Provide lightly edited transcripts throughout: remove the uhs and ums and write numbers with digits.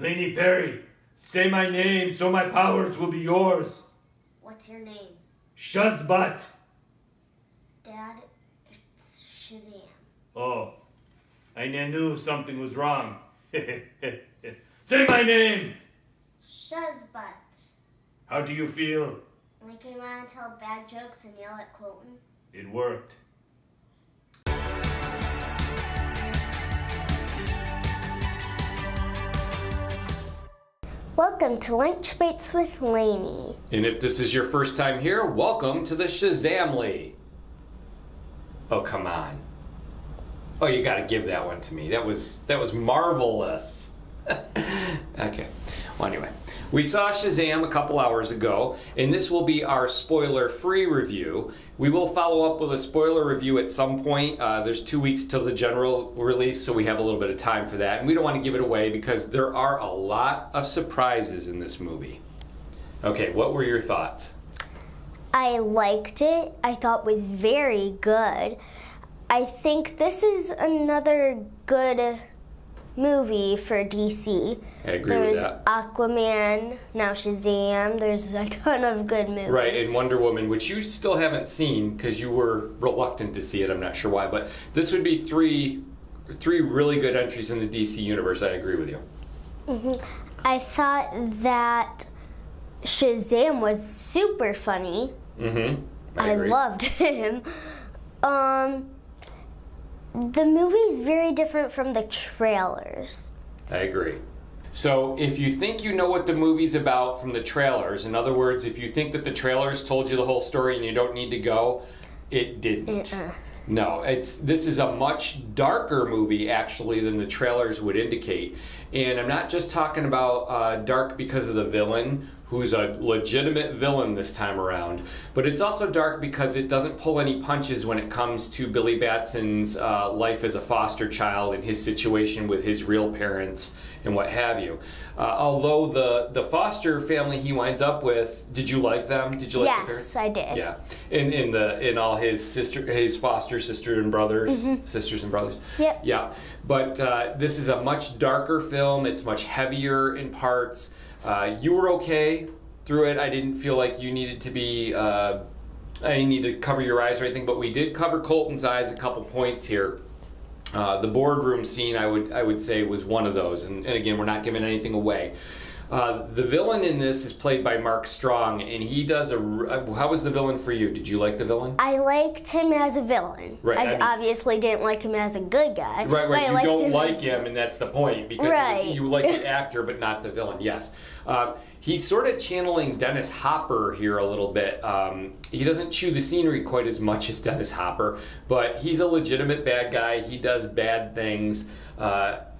Lainie Perry, say my name so my powers will be yours. What's your name? Shazam. Dad, it's Shazam. Oh, I knew something was wrong. Say my name. Shazbutt. How do you feel? Like I want to tell bad jokes and yell at Colton? It worked. Welcome to Lunch Bytes with Lainie. And if this is your first time here, welcome to the Shazamly. Oh, come on. Oh, you gotta give that one to me. That was marvelous. Okay. Well, anyway, we saw Shazam a couple hours ago, and this will be our spoiler-free review. We will follow up with a spoiler review at some point. There's 2 weeks till the general release, so we have a little bit of time for that. And we don't want to give it away because there are a lot of surprises in this movie. Okay, what were your thoughts? I liked it. I thought it was very good. I think this is another good movie for DC. I agree with that. There's Aquaman, now Shazam. There's a ton of good movies. Right, and Wonder Woman, which you still haven't seen because you were reluctant to see it. I'm not sure why, but this would be three really good entries in the DC universe. I agree with you. Mm-hmm. I thought that Shazam was super funny. Mm-hmm. I agree. loved him. The movie is very different from the trailers. I agree. So if you think you know what the movie's about from the trailers, in other words, if you think that the trailers told you the whole story and you don't need to go, it didn't. No, this is a much darker movie actually than the trailers would indicate. And I'm not just talking about dark because of the villain, who's a legitimate villain this time around, but it's also dark because it doesn't pull any punches when it comes to Billy Batson's life as a foster child and his situation with his real parents and what have you. Although the foster family he winds up with, did you like them? Did you like the parents? Yes, I did. Yeah, in all his foster sisters and brothers. Yep. Yeah, but this is a much darker film. It's much heavier in parts. You were okay through it. I didn't feel like you needed to be, I didn't need to cover your eyes or anything, but we did cover Colton's eyes a couple points here. The boardroom scene, I would say, was one of those. And again, we're not giving anything away. The villain in this is played by Mark Strong, and he does how was the villain for you? Did you like the villain? I liked him as a villain. Right. I obviously didn't like him as a good guy. Right. You don't like him, and that's the point, because you like the actor, but not the villain. Yes. He's sort of channeling Dennis Hopper here a little bit. He doesn't chew the scenery quite as much as Dennis Hopper, but he's a legitimate bad guy. He does bad things.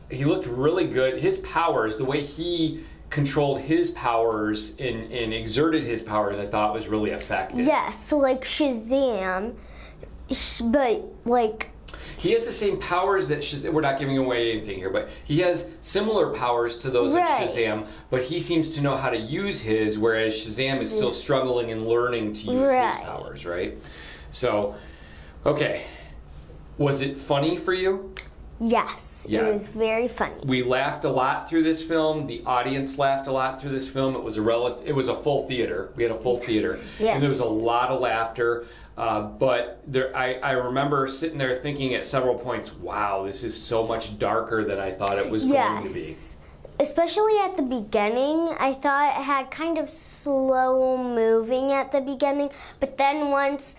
He looked really good. His powers, the way he controlled his powers and exerted his powers, I thought was really effective. Yes, so like Shazam, but like... He has the same powers that Shazam. We're not giving away anything here, but he has similar powers to those of Shazam, but he seems to know how to use his, whereas Shazam is still struggling and learning to use his powers, right? So, okay. Was it funny for you? Yes, Yeah. It was very funny. We laughed a lot through this film. The audience laughed a lot through this film. It was a full theater. We had a full theater. Yes. And there was a lot of laughter. But I remember sitting there thinking at several points, wow, this is so much darker than I thought it was going to be. Especially at the beginning. I thought it had kind of slow moving at the beginning. But then once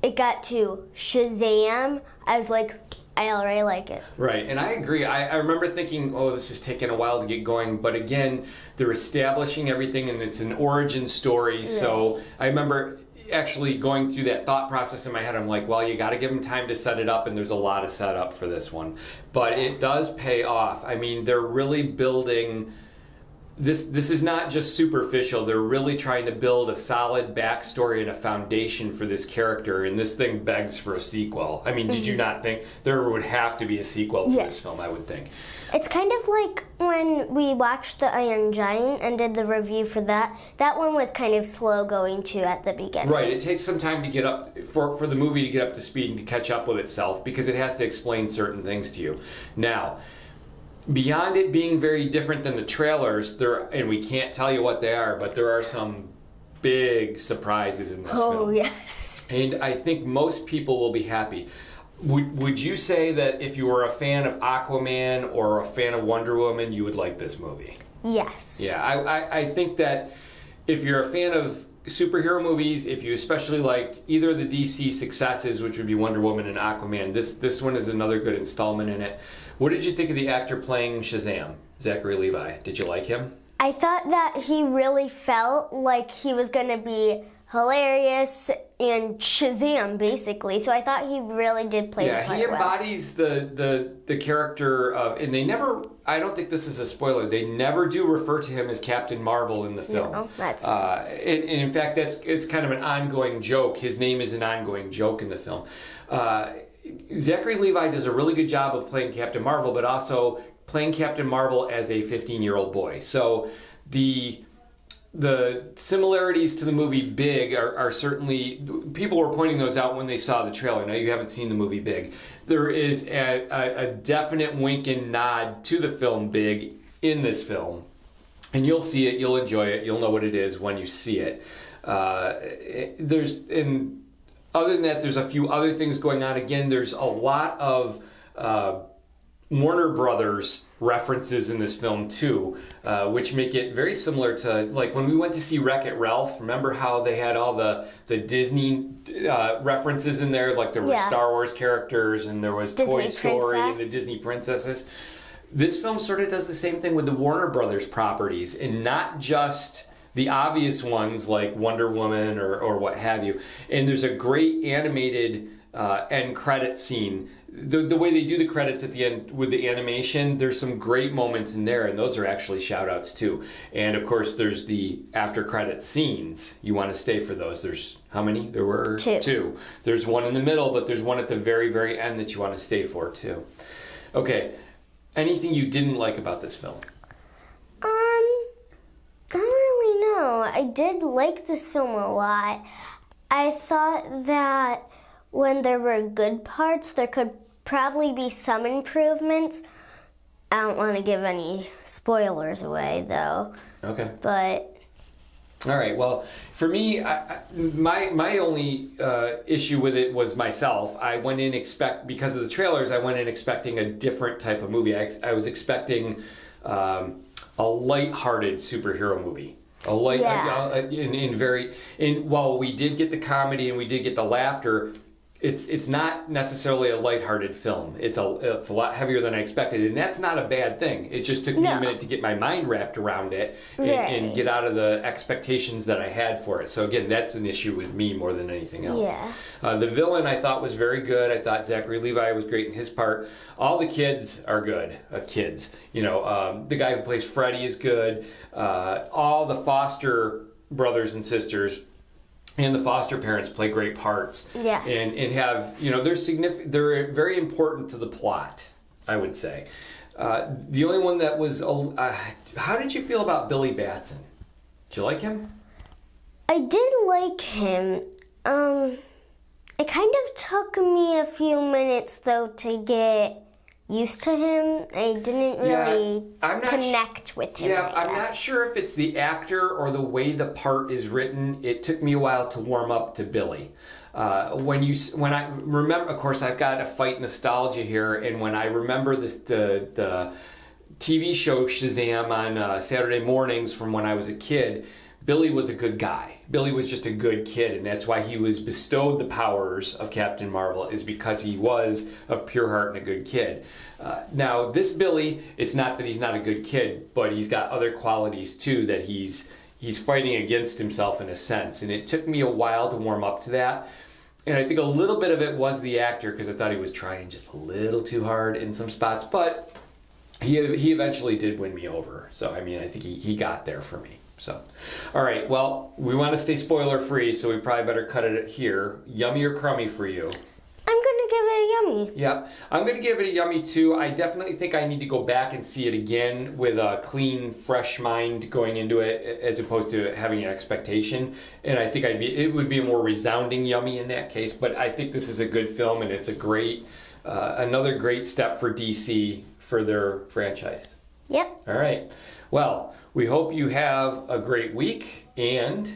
it got to Shazam, I was like, I already like it. Right, and I agree. I remember thinking, oh, this is taking a while to get going. But again, they're establishing everything, and it's an origin story. Right. So I remember actually going through that thought process in my head. I'm like, well, you got to give them time to set it up, and there's a lot of setup for this one. But it does pay off. I mean, they're really building... This is not just superficial. They're really trying to build a solid backstory and a foundation for this character, and this thing begs for a sequel. I mean, did you not think there would have to be a sequel to this film, I would think? It's kind of like when we watched The Iron Giant and did the review for that. That one was kind of slow going too at the beginning. Right, it takes some time to get up, for the movie to get up to speed and to catch up with itself, because it has to explain certain things to you. Now, beyond it being very different than the trailers, and we can't tell you what they are, but there are some big surprises in this film. Oh, yes. And I think most people will be happy. Would you say that if you were a fan of Aquaman or a fan of Wonder Woman, you would like this movie? Yes. Yeah, I think that if you're a fan of superhero movies, if you especially liked either of the DC successes, which would be Wonder Woman and Aquaman, this one is another good installment in it. What did you think of the actor playing Shazam, Zachary Levi? Did you like him? I thought that he really felt like he was going to be hilarious and Shazam, basically. So I thought he really did play the part well. Yeah, he embodies the character of, and they never, I don't think this is a spoiler, they never do refer to him as Captain Marvel in the film. No, that's and in fact, it's kind of an ongoing joke. His name is an ongoing joke in the film. Zachary Levi does a really good job of playing Captain Marvel, but also playing Captain Marvel as a 15-year-old boy. So the similarities to the movie Big are certainly, people were pointing those out when they saw the trailer. Now you haven't seen the movie Big. There is a definite wink and nod to the film Big in this film. And you'll see it, you'll enjoy it, you'll know what it is when you see it. Other than that, there's a few other things going on. Again, there's a lot of Warner Brothers references in this film too, which make it very similar to, like, when we went to see Wreck-It Ralph. Remember how they had all the Disney references in there? Like there were Star Wars characters and there was Disney Toy Story Princess. and the Disney princesses. This film sort of does the same thing with the Warner Brothers properties, and not just the obvious ones like Wonder Woman or what have you. And there's a great animated end credit scene. The way they do the credits at the end with the animation, there's some great moments in there, and those are actually shout outs too. And of course there's the after credit scenes. You want to stay for those. There's how many? There were two. There's one in the middle, but there's one at the very, very end that you want to stay for too. Okay, anything you didn't like about this film? I don't really know. I did like this film a lot. I thought that when there were good parts, there could probably be some improvements. I don't want to give any spoilers away, though. Okay. But all right. Well, for me, my only issue with it was myself. I went in because of the trailers. I went in expecting a different type of movie. I was expecting a light-hearted superhero movie. While we did get the comedy and we did get the laughter, it's not necessarily a lighthearted film. It's a lot heavier than I expected, and that's not a bad thing. It just took me a minute to get my mind wrapped around it and get out of the expectations that I had for it. So again, that's an issue with me more than anything else. Yeah. The villain I thought was very good. I thought Zachary Levi was great in his part. All the kids are good. Kids, the guy who plays Freddy is good. All the foster brothers and sisters and the foster parents play great parts. Yes. And have, they're very important to the plot, I would say. The only one that was, how did you feel about Billy Batson? Did you like him? I did like him. It kind of took me a few minutes, though, to get used to him. I didn't really connect with him. Yeah, I'm not sure if it's the actor or the way the part is written. It took me a while to warm up to Billy. When I remember, of course, I've got to fight nostalgia here, and when I remember the TV show Shazam on Saturday mornings from when I was a kid, Billy was a good guy. Billy was just a good kid, and that's why he was bestowed the powers of Captain Marvel, is because he was of pure heart and a good kid. Now, this Billy, it's not that he's not a good kid, but he's got other qualities too, that he's fighting against himself in a sense, and it took me a while to warm up to that. And I think a little bit of it was the actor, because I thought he was trying just a little too hard in some spots, but he eventually did win me over. So, I mean, I think he got there for me. So, all right, well, we want to stay spoiler free, so we probably better cut it here. Yummy or crummy for you? I'm going to give it a yummy. Yep, I'm going to give it a yummy too. I definitely think I need to go back and see it again with a clean, fresh mind going into it, as opposed to having an expectation. And I think it would be a more resounding yummy in that case. But I think this is a good film, and it's a great, another great step for DC for their franchise. Yep. All right. Well, we hope you have a great week, and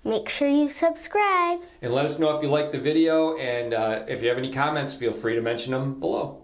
Make sure you subscribe. let us know if you liked the video, and if you have any comments, feel free to mention them below.